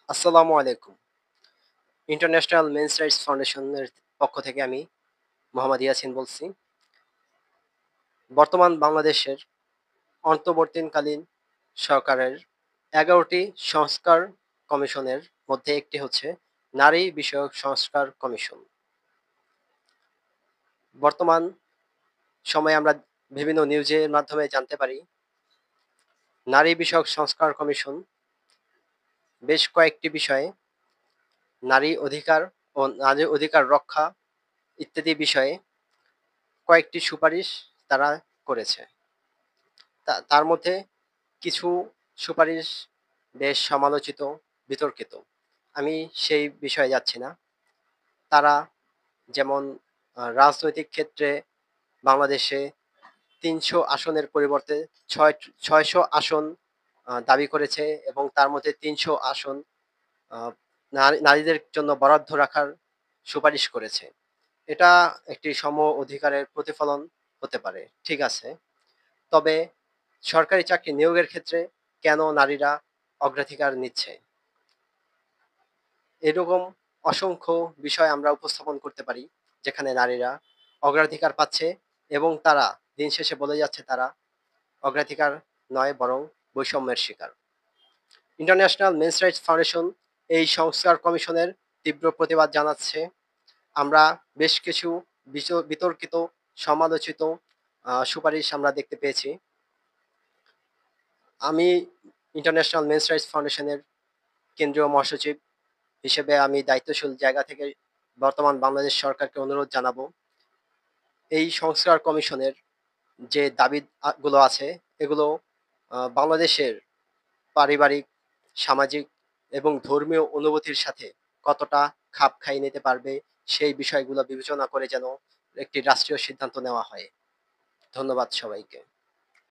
আসসালামু আলাইকুম। International men's rights ফাউন্ডেশনের পক্ষ থেকে আমি মোহাম্মদ ইয়াসিন বলছি। বর্তমান বাংলাদেশের অন্তর্বর্তীকালীন সরকারের ১১টি সংস্কার কমিশনের মধ্যে একটি হচ্ছে নারী বিষয়ক সংস্কার কমিশন। বর্তমান সময়ে আমরা বিভিন্ন নিউজের মাধ্যমে জানতে পারি, নারী বিষয়ক সংস্কার কমিশন বেশ কয়েকটি বিষয়ে নারী অধিকার ও নারী অধিকার রক্ষা ইত্যাদি বিষয়ে কয়েকটি সুপারিশ তারা করেছে। তার মধ্যে কিছু সুপারিশ বেশ সমালোচিত, বিতর্কিত। আমি সেই বিষয়ে যাচ্ছি না। তারা যেমন রাজনৈতিক ক্ষেত্রে বাংলাদেশে ৩০০ আসনের পরিবর্তে ৬০০ আসন দাবি করেছে এবং তার মধ্যে ৩০০ আসন আ নারীদের জন্য বরাদ্দ রাখার সুপারিশ করেছে। এটা একটি সম অধিকারের প্রতিফলন হতে পারে। ঠিক আছে। তবে সরকারি চাকরি নিয়োগের ক্ষেত্রে কেন নারীরা অগ্রাধিকার নিচ্ছে? এরকম অসংখ্য বিষয় আমরা উপস্থাপন করতে পারি, যেখানে নারীরা অগ্রাধিকার পাচ্ছে এবং তারা দিন শেষে বলে যাচ্ছে তারা অগ্রাধিকার নয় বরং বৈষম্যের শিকার। ইন্টারন্যাশনাল মেন্স রাইটস ফাউন্ডেশন এই সংস্কার কমিশনের তীব্র প্রতিবাদ জানাচ্ছে। আমরা বেশ কিছু বিতর্কিত, সমালোচিত সুপারিশ আমরা দেখতে পেয়েছি। আমি ইন্টারন্যাশনাল মেন্স রাইটস ফাউন্ডেশনের কেন্দ্রীয় মহাসচিব হিসেবে আমি দায়িত্বশীল জায়গা থেকে বর্তমান বাংলাদেশ সরকারকে অনুরোধ জানাবো, এই সংস্কার কমিশনের যে দাবি গুলো আছে এগুলো বাংলাদেশের পারিবারিক, সামাজিক এবং ধর্মীয় অনুভূতির সাথে কতটা খাপ খাইয়ে নিতে পারবে সেই বিষয়গুলো বিবেচনা করে যেন একটি রাষ্ট্রীয় সিদ্ধান্ত নেওয়া হয়। ধন্যবাদ সবাইকে।